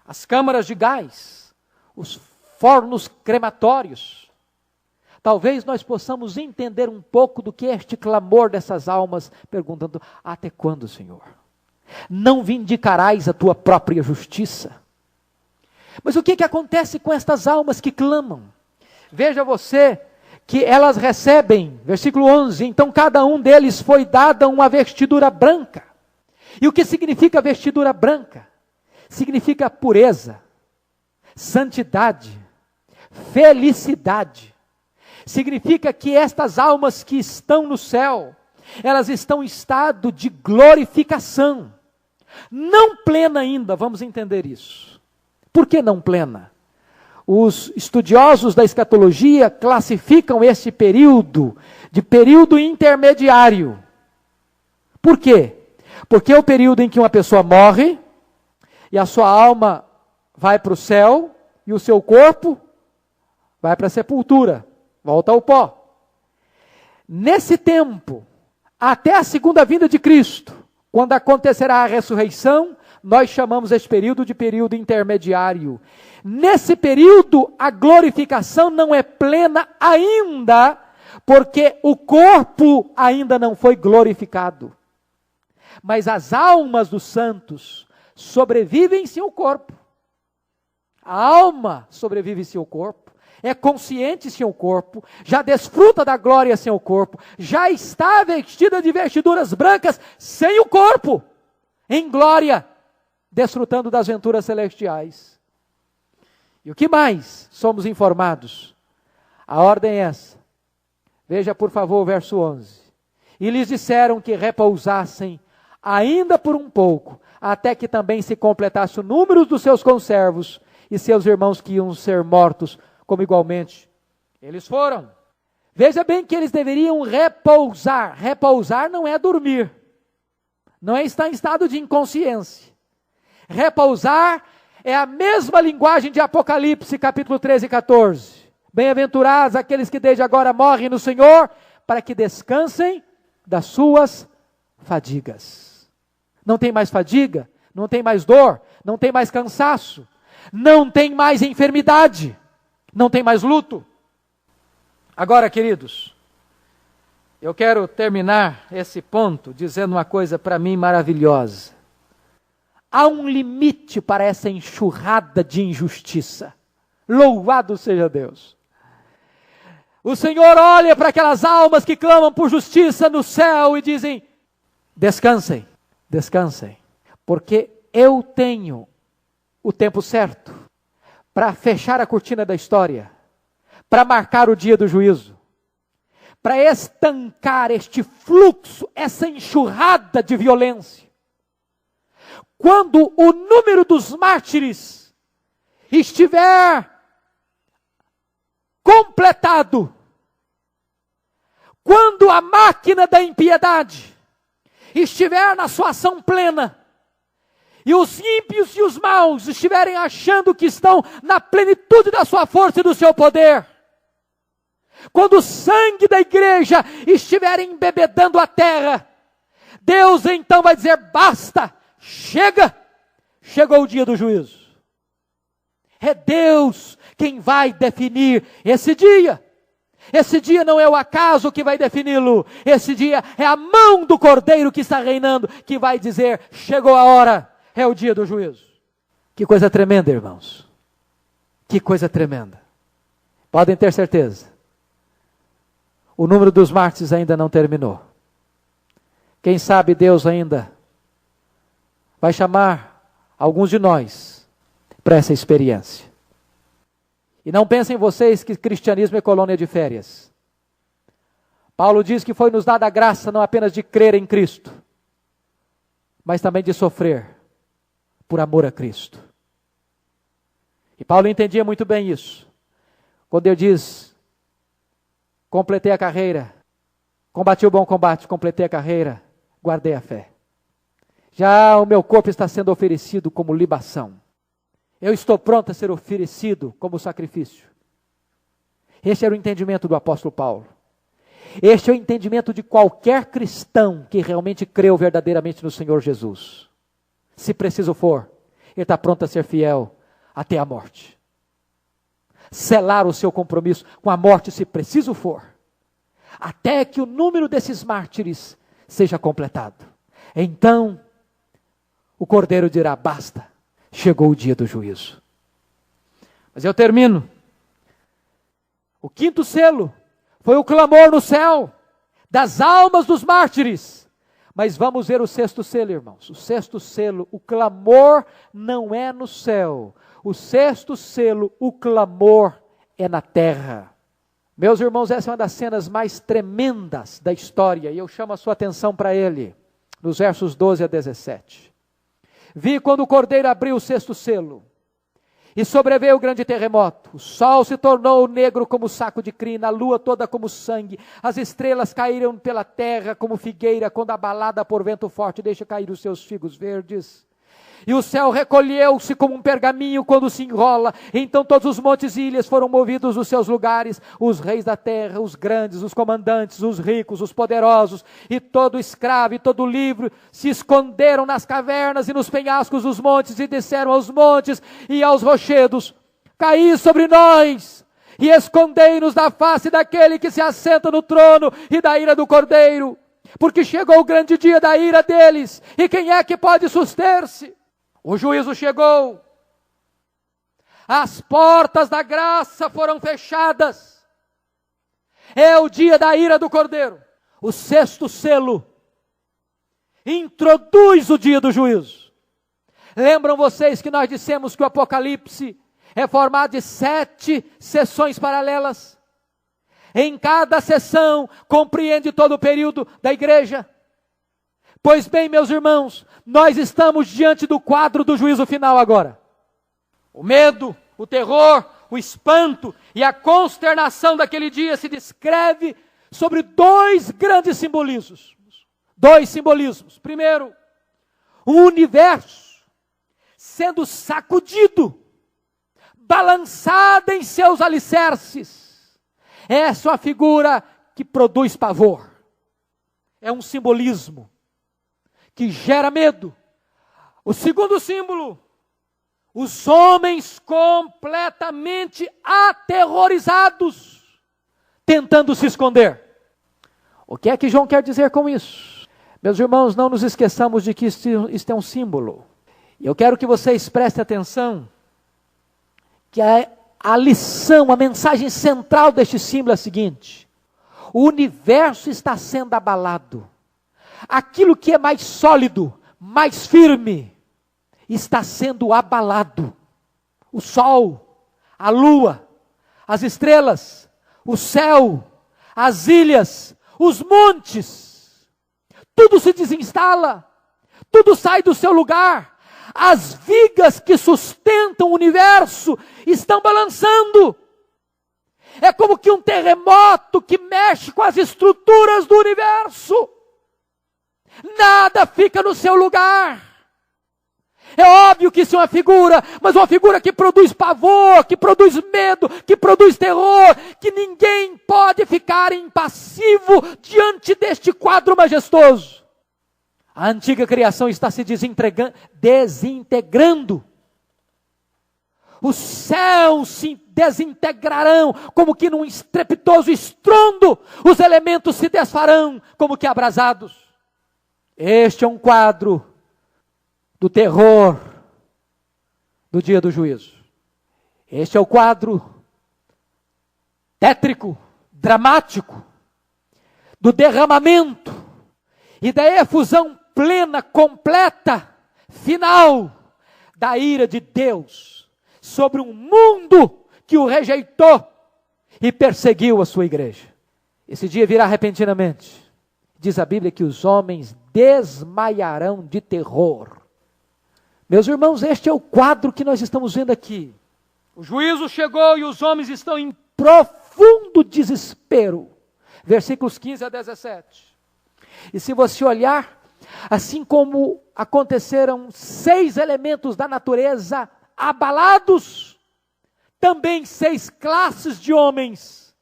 as câmaras de gás, os fornos crematórios. Talvez nós possamos entender um pouco do que é este clamor dessas almas, perguntando: até quando, Senhor? Não vindicarás a tua própria justiça? Mas o que acontece com estas almas que clamam? Veja você que elas recebem, versículo 11, então cada um deles foi dada uma vestidura branca. E o que significa vestidura branca? Significa pureza, santidade, felicidade. Significa que estas almas que estão no céu, elas estão em estado de glorificação. Não plena ainda, vamos entender isso. Por que não plena? Os estudiosos da escatologia classificam esse período de período intermediário. Por quê? Porque é o período em que uma pessoa morre, e a sua alma vai para o céu, e o seu corpo vai para a sepultura, volta ao pó. Nesse tempo, até a segunda vinda de Cristo, quando acontecerá a ressurreição, nós chamamos esse período de período intermediário. Nesse período, a glorificação não é plena ainda, porque o corpo ainda não foi glorificado. Mas as almas dos santos sobrevivem sem o corpo. A alma sobrevive sem o corpo, é consciente sem o corpo, já desfruta da glória sem o corpo, já está vestida de vestiduras brancas sem o corpo, em glória, desfrutando das venturas celestiais. E o que mais somos informados? A ordem é essa. Veja por favor o verso 11. E lhes disseram que repousassem ainda por um pouco, até que também se completasse o número dos seus conservos e seus irmãos que iam ser mortos, como igualmente eles foram. Veja bem que eles deveriam repousar. Repousar não é dormir, não é estar em estado de inconsciência. Repousar é a mesma linguagem de Apocalipse, capítulo 13 e 14. Bem-aventurados aqueles que desde agora morrem no Senhor, para que descansem das suas fadigas. Não tem mais fadiga, não tem mais dor, não tem mais cansaço, não tem mais enfermidade, não tem mais luto. Agora, queridos, eu quero terminar esse ponto dizendo uma coisa para mim maravilhosa. Há um limite para essa enxurrada de injustiça. Louvado seja Deus. O Senhor olha para aquelas almas que clamam por justiça no céu e dizem: descansem, descansem, porque eu tenho o tempo certo para fechar a cortina da história, para marcar o dia do juízo, para estancar este fluxo, essa enxurrada de violência. Quando o número dos mártires estiver completado, quando a máquina da impiedade estiver na sua ação plena, e os ímpios e os maus estiverem achando que estão na plenitude da sua força e do seu poder, quando o sangue da igreja estiver embebedando a terra, Deus então vai dizer: basta, chega, chegou o dia do juízo. É Deus quem vai definir esse dia. Esse dia não é o acaso que vai defini-lo. Esse dia é a mão do Cordeiro que está reinando, que vai dizer: chegou a hora, é o dia do juízo. Que coisa tremenda, irmãos. Que coisa tremenda. Podem ter certeza. O número dos mártires ainda não terminou. Quem sabe Deus ainda vai chamar alguns de nós para essa experiência. E não pensem vocês que cristianismo é colônia de férias. Paulo diz que foi nos dada a graça não apenas de crer em Cristo, mas também de sofrer por amor a Cristo. E Paulo entendia muito bem isso. Quando ele diz: completei a carreira, combati o bom combate, completei a carreira, guardei a fé. Já o meu corpo está sendo oferecido como libação. Eu estou pronto a ser oferecido como sacrifício. Este era o entendimento do apóstolo Paulo. Este é o entendimento de qualquer cristão que realmente creu verdadeiramente no Senhor Jesus. se preciso for. Ele está pronto a ser fiel até a morte. Selar o seu compromisso com a morte, se preciso for, até que o número desses mártires seja completado. Então, o Cordeiro dirá: basta, chegou o dia do juízo. Mas eu termino. O quinto selo foi o clamor no céu das almas dos mártires. Mas vamos ver o sexto selo, irmãos. O sexto selo, o clamor não é no céu. O sexto selo, o clamor é na terra. Meus irmãos, essa é uma das cenas mais tremendas da história, e eu chamo a sua atenção para ele, nos versos 12 a 17. Vi quando o Cordeiro abriu o sexto selo, e sobreveio o grande terremoto. O sol se tornou negro como saco de crina, a lua toda como sangue, as estrelas caíram pela terra como figueira, quando abalada por vento forte deixa cair os seus figos verdes. E o céu recolheu-se como um pergaminho quando se enrola. Então todos os montes e ilhas foram movidos dos seus lugares. Os reis da terra, os grandes, os comandantes, os ricos, os poderosos, e todo escravo e todo livre, se esconderam nas cavernas e nos penhascos dos montes, e disseram aos montes e aos rochedos: caí sobre nós, e escondei-nos da face daquele que se assenta no trono e da ira do Cordeiro. Porque chegou o grande dia da ira deles, e quem é que pode suster-se? O juízo chegou, as portas da graça foram fechadas, é o dia da ira do Cordeiro. O sexto selo introduz o dia do juízo. Lembram vocês que nós dissemos que o Apocalipse é formado de 7 sessões paralelas? Em cada sessão compreende todo o período da igreja. Pois bem, meus irmãos, nós estamos diante do quadro do juízo final agora. O medo, o terror, o espanto e a consternação daquele dia se descreve sobre 2 grandes simbolismos. 2 simbolismos. Primeiro, o universo sendo sacudido, balançado em seus alicerces. Essa é uma figura que produz pavor. É um simbolismo que gera medo. O segundo símbolo, os homens completamente aterrorizados, tentando se esconder. O que é que João quer dizer com isso? Meus irmãos, não nos esqueçamos de que isto é um símbolo. E eu quero que vocês prestem atenção, que a lição, a mensagem central deste símbolo é a seguinte: o universo está sendo abalado. Aquilo que é mais sólido, mais firme, está sendo abalado. O sol, a lua, as estrelas, o céu, as ilhas, os montes, tudo se desinstala, tudo sai do seu lugar. As vigas que sustentam o universo estão balançando. É como que um terremoto que mexe com as estruturas do universo. Nada fica no seu lugar. É óbvio que isso é uma figura, mas uma figura que produz pavor, que produz medo, que produz terror, que ninguém pode ficar impassivo diante deste quadro majestoso. A antiga criação está se desintegrando. Os céus se desintegrarão como que num estrepitoso estrondo. Os elementos se desfarão como que abrasados. Este é um quadro do terror do dia do juízo. Este é o quadro tétrico, dramático, do derramamento e da efusão plena, completa, final da ira de Deus sobre um mundo que o rejeitou e perseguiu a sua igreja. Esse dia virá repentinamente. Diz a Bíblia que os homens desmaiarão de terror. Meus irmãos, este é o quadro que nós estamos vendo aqui. O juízo chegou e os homens estão em profundo desespero. Versículos 15 a 17. E se você olhar, assim como aconteceram 6 elementos da natureza abalados, também 6 classes de homens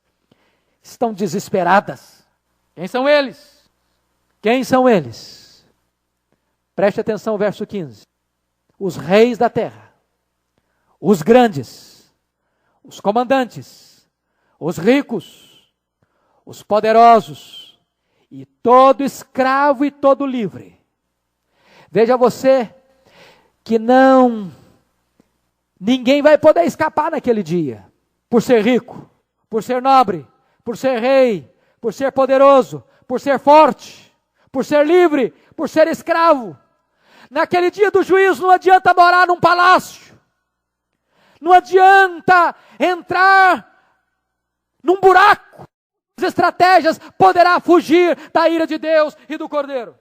estão desesperadas. Quem são eles? Quem são eles? Preste atenção ao verso 15. os reis da terra, os grandes, os comandantes, os ricos, os poderosos, e todo escravo e todo livre. Veja você que ninguém vai poder escapar naquele dia, por ser rico, por ser nobre, por ser rei, por ser poderoso, por ser forte, por ser livre, por ser escravo. Naquele dia do juízo não adianta morar num palácio, não adianta entrar num buraco. As estratégias poderá fugir da ira de Deus e do Cordeiro.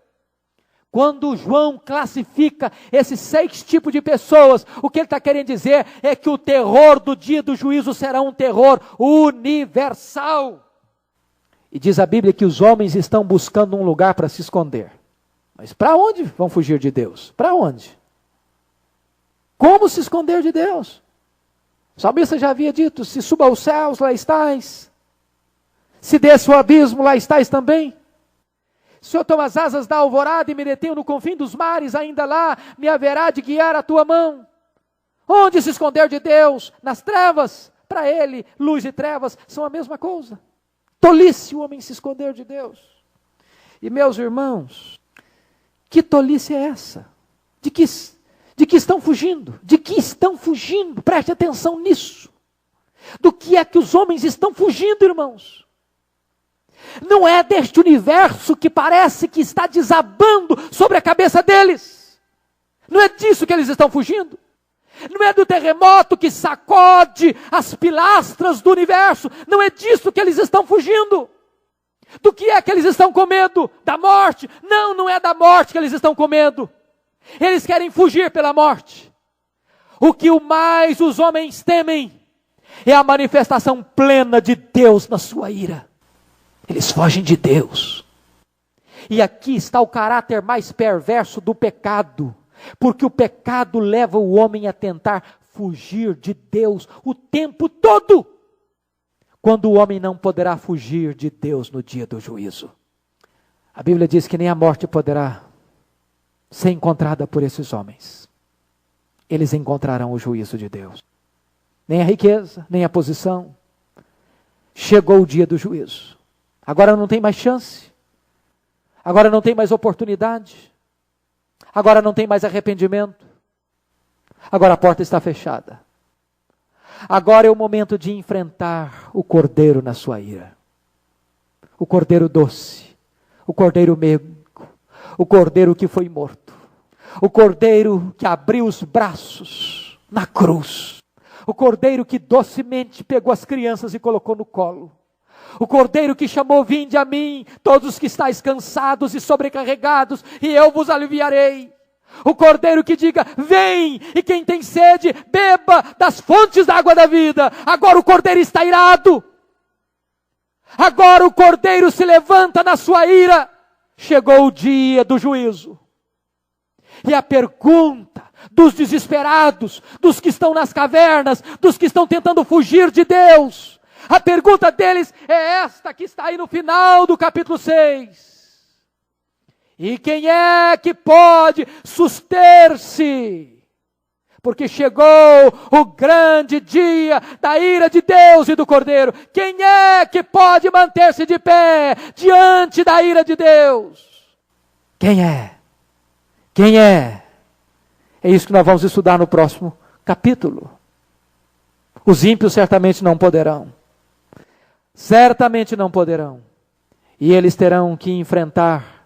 Quando João classifica esses 6 tipos de pessoas, o que ele está querendo dizer é que o terror do dia do juízo será um terror universal. E diz a Bíblia que os homens estão buscando um lugar para se esconder. Mas para onde vão fugir de Deus? Para onde? Como se esconder de Deus? O salmista já havia dito, se suba aos céus, lá estás. Se desça o abismo, lá estás também. Se eu tomo as asas da alvorada e me detenho no confim dos mares, ainda lá me haverá de guiar a tua mão. Onde se esconder de Deus? Nas trevas. Para ele, luz e trevas são a mesma coisa. Tolice o homem se esconder de Deus. E meus irmãos, que tolice é essa? De que estão fugindo? De que estão fugindo? Preste atenção nisso. Do que é que os homens estão fugindo, irmãos? Não é deste universo que parece que está desabando sobre a cabeça deles. Não é disso que eles estão fugindo. Não é do terremoto que sacode as pilastras do universo. Não é disso que eles estão fugindo. Do que é que eles estão com medo? Da morte? Não, não é da morte que eles estão com medo. Eles querem fugir pela morte. O que mais os homens temem é a manifestação plena de Deus na sua ira. Eles fogem de Deus. E aqui está o caráter mais perverso do pecado. Porque o pecado leva o homem a tentar fugir de Deus o tempo todo. Quando o homem não poderá fugir de Deus no dia do juízo. A Bíblia diz que nem a morte poderá ser encontrada por esses homens. Eles encontrarão o juízo de Deus. Nem a riqueza, nem a posição. Chegou o dia do juízo. Agora não tem mais chance. Agora não tem mais oportunidade. Agora não tem mais arrependimento. Agora a porta está fechada. Agora é o momento de enfrentar o Cordeiro na sua ira. O Cordeiro doce. O Cordeiro meigo. O Cordeiro que foi morto. O Cordeiro que abriu os braços na cruz. O Cordeiro que docemente pegou as crianças e colocou no colo. O Cordeiro que chamou, vinde a mim, todos os que estáis cansados e sobrecarregados, e eu vos aliviarei. O Cordeiro que diga, vem, e quem tem sede, beba das fontes da água da vida. Agora o Cordeiro está irado. Agora o Cordeiro se levanta na sua ira. Chegou o dia do juízo. E a pergunta dos desesperados, dos que estão nas cavernas, dos que estão tentando fugir de Deus, a pergunta deles é esta que está aí no final do capítulo 6. E quem é que pode suster-se? Porque chegou o grande dia da ira de Deus e do Cordeiro. Quem é que pode manter-se de pé diante da ira de Deus? Quem é? Quem é? É isso que nós vamos estudar no próximo capítulo. Os ímpios certamente não poderão. Certamente não poderão. E eles terão que enfrentar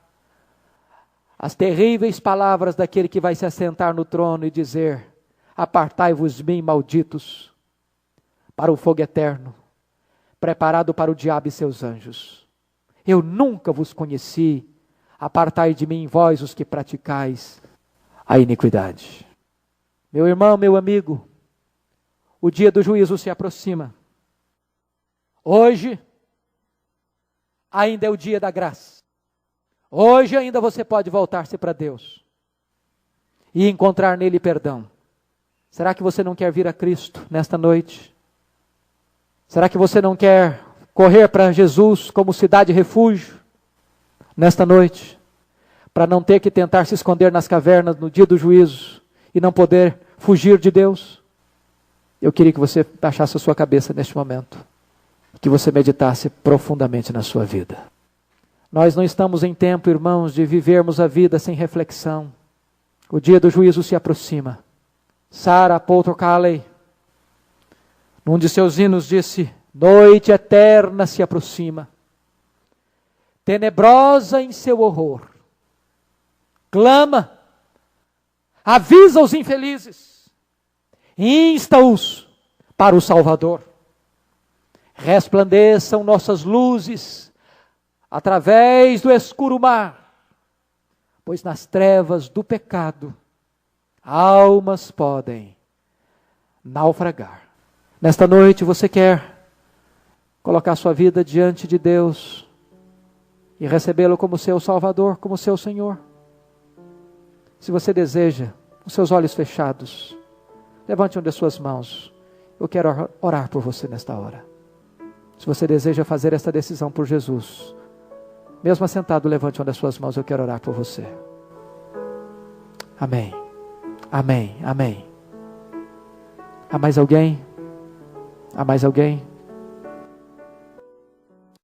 as terríveis palavras daquele que vai se assentar no trono e dizer, apartai-vos de mim, malditos, para o fogo eterno, preparado para o diabo e seus anjos. Eu nunca vos conheci, apartai de mim, vós os que praticais a iniquidade. Meu irmão, meu amigo, o dia do juízo se aproxima. Hoje, ainda é o dia da graça. Hoje ainda você pode voltar-se para Deus e encontrar nele perdão. Será que você não quer vir a Cristo nesta noite? Será que você não quer correr para Jesus como cidade refúgio nesta noite? Para não ter que tentar se esconder nas cavernas no dia do juízo e não poder fugir de Deus? Eu queria que você baixasse a sua cabeça neste momento, que você meditasse profundamente na sua vida. Nós não estamos em tempo, irmãos, de vivermos a vida sem reflexão. O dia do juízo se aproxima. Sarah Poltrocalley, num de seus hinos, disse: noite eterna se aproxima, tenebrosa em seu horror. Clama, avisa os infelizes, insta-os para o Salvador. Resplandeçam nossas luzes através do escuro mar, pois nas trevas do pecado almas podem naufragar. Nesta noite você quer colocar sua vida diante de Deus e recebê-lo como seu Salvador, como seu Senhor? Se você deseja, com seus olhos fechados, levante uma das suas mãos. Eu quero orar por você nesta hora. Se você deseja fazer esta decisão por Jesus, mesmo assentado, levante uma das suas mãos. Eu quero orar por você. Amém. Amém. Amém. Há mais alguém? Há mais alguém?